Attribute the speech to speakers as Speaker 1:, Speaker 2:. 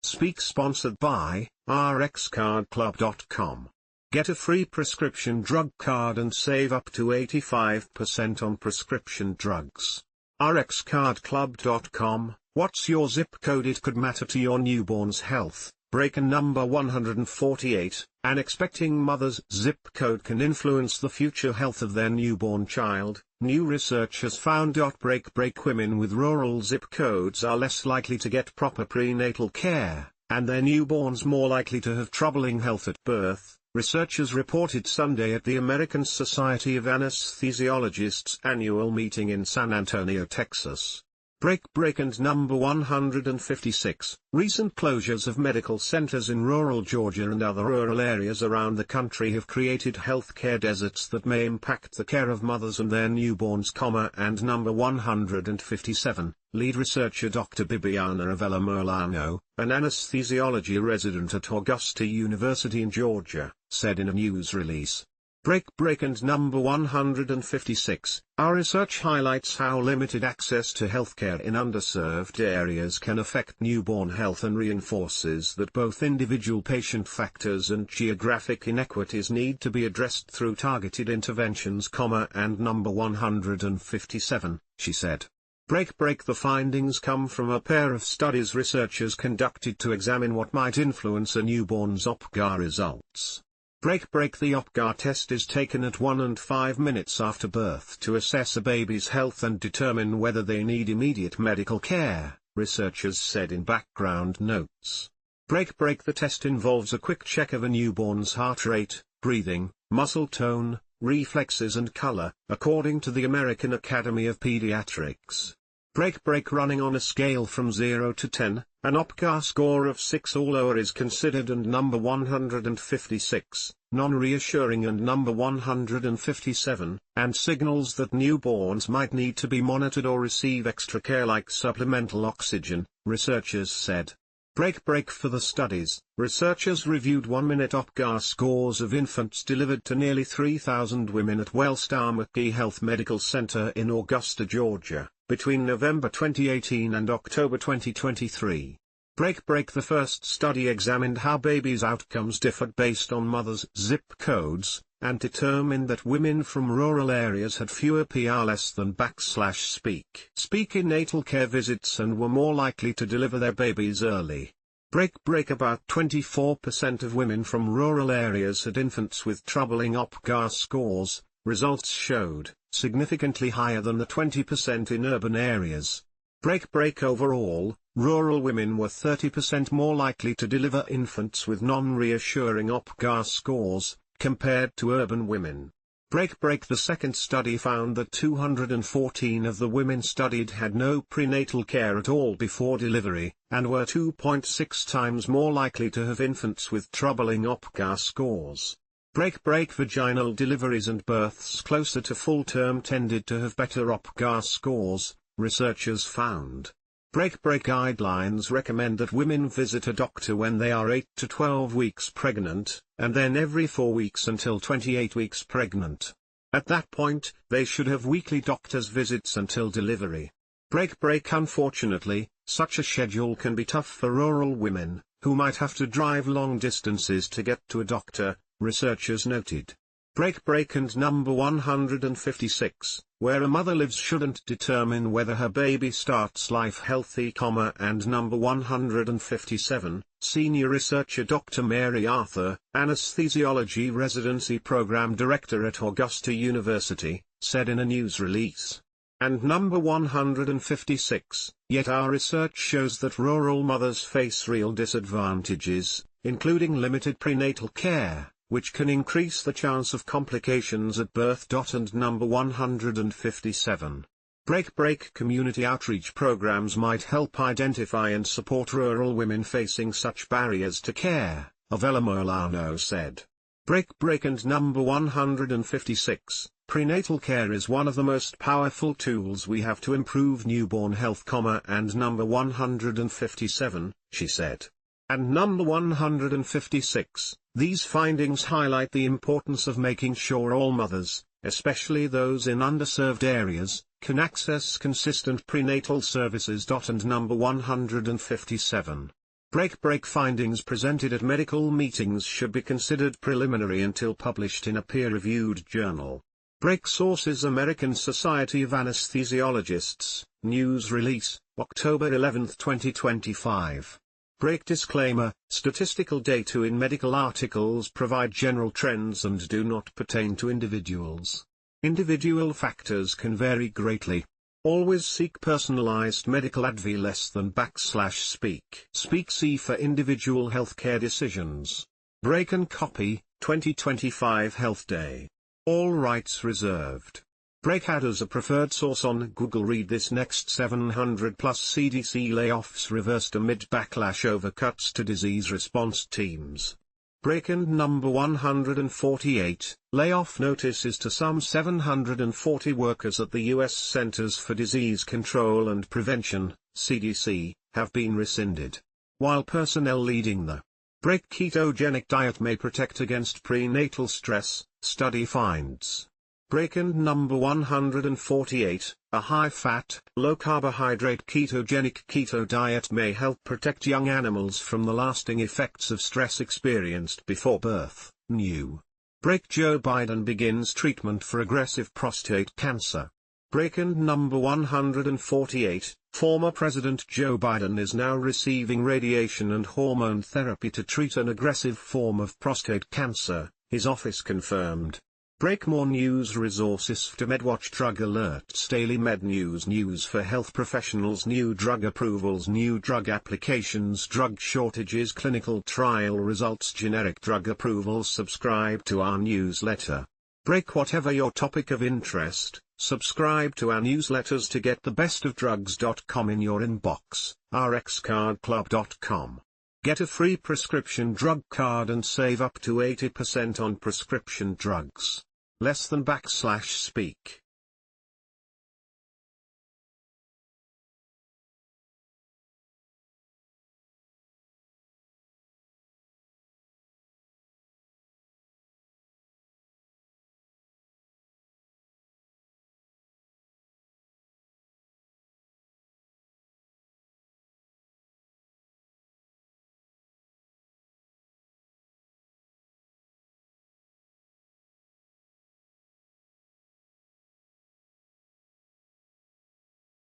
Speaker 1: Speak sponsored by RxCardClub.com. Get a free prescription drug card and save up to 85% on prescription drugs. RxCardClub.com. What's your zip code? It could matter to your newborn's health. Breaker number 148. An expecting mother's zip code can influence the future health of their newborn child. New research has found. Women with rural zip codes are less likely to get proper prenatal care, and their newborns more likely to have troubling health at birth, researchers reported Sunday at the American Society of Anesthesiologists annual meeting in San Antonio, Texas. And number 156. Recent closures of medical centers in rural Georgia and other rural areas around the country have created healthcare deserts that may impact the care of mothers and their newborns. And number 157. Lead researcher Dr. Bibiana Avella Molano, an anesthesiology resident at Augusta University in Georgia, said in a news release. And number 156. Our research highlights how limited access to healthcare in underserved areas can affect newborn health and reinforces that both individual patient factors and geographic inequities need to be addressed through targeted interventions. And number 157, she said. The findings come from a pair of studies researchers conducted to examine what might influence a newborn's OPGAR results. The OPGAR test is taken at 1 and 5 minutes after birth to assess a baby's health and determine whether they need immediate medical care, researchers said in background notes. The test involves a quick check of a newborn's heart rate, breathing, muscle tone, reflexes and color, according to the American Academy of Pediatrics. Running on a scale from 0 to 10, an OPGAR score of 6 or lower is considered, and number 156, non-reassuring, and number 157, and signals that newborns might need to be monitored or receive extra care like supplemental oxygen, researchers said. For the studies, researchers reviewed 1-minute OPGAR scores of infants delivered to nearly 3,000 women at Wellstar McGee Health Medical Center in Augusta, Georgia, between November 2018 and October 2023. The first study examined how babies' outcomes differed based on mothers' zip codes, and determined that women from rural areas had fewer less than speak in natal care visits and were more likely to deliver their babies early. About 24% of women from rural areas had infants with troubling OPGAR scores, results showed, significantly higher than the 20% in urban areas. Overall, rural women were 30% more likely to deliver infants with non-reassuring OPGAR scores, compared to urban women. The second study found that 214 of the women studied had no prenatal care at all before delivery, and were 2.6 times more likely to have infants with troubling OPGAR scores. Vaginal deliveries and births closer to full term tended to have better OPGAR scores, researchers found. Guidelines recommend that women visit a doctor when they are 8 to 12 weeks pregnant, and then every 4 weeks until 28 weeks pregnant. At that point, they should have weekly doctor's visits until delivery. Unfortunately, such a schedule can be tough for rural women, who might have to drive long distances to get to a doctor, researchers noted. And number 156, where a mother lives shouldn't determine whether her baby starts life healthy, and number 157, senior researcher Dr. Mary Arthur, anesthesiology residency program director at Augusta University, said in a news release. And number 156, yet our research shows that rural mothers face real disadvantages, including limited prenatal care, which can increase the chance of complications at birth. And number 157. Community outreach programs might help identify and support rural women facing such barriers to care, Avella Molano said. And number 156. Prenatal care is one of the most powerful tools we have to improve newborn health, and number 157, she said. And number 156, these findings highlight the importance of making sure all mothers, especially those in underserved areas, can access consistent prenatal services. And number 157. Break findings presented at medical meetings should be considered preliminary until published in a peer-reviewed journal. Break sources: American Society of Anesthesiologists, news release, October 11, 2025. Break disclaimer: statistical data in medical articles provide general trends and do not pertain to individuals. Individual factors can vary greatly. Always seek personalized medical advice /speak. Speak C for individual healthcare decisions. Break and copy, 2025 Health Day. All rights reserved. Break ad as a preferred source on Google. Read this next: 700 plus CDC layoffs reversed amid backlash over cuts to disease response teams. Break and number 148, layoff notices to some 740 workers at the U.S. Centers for Disease Control and Prevention, CDC, have been rescinded. While personnel leading the Break ketogenic diet may protect against prenatal stress, study finds. Break and number 148, a high-fat, low-carbohydrate ketogenic keto diet may help protect young animals from the lasting effects of stress experienced before birth. New. Break: Joe Biden begins treatment for aggressive prostate cancer. Break and number 148, former President Joe Biden is now receiving radiation and hormone therapy to treat an aggressive form of prostate cancer, his office confirmed. Break more news resources: to MedWatch, Drug Alerts, Daily Med News for health professionals, new drug approvals, new drug applications, drug shortages, clinical trial results, generic drug approvals. Subscribe to our newsletter. Break: whatever your topic of interest, subscribe to our newsletters to get the best of drugs.com in your inbox. rxcardclub.com. Get a free prescription drug card and save up to 80% on prescription drugs. Less than /speak.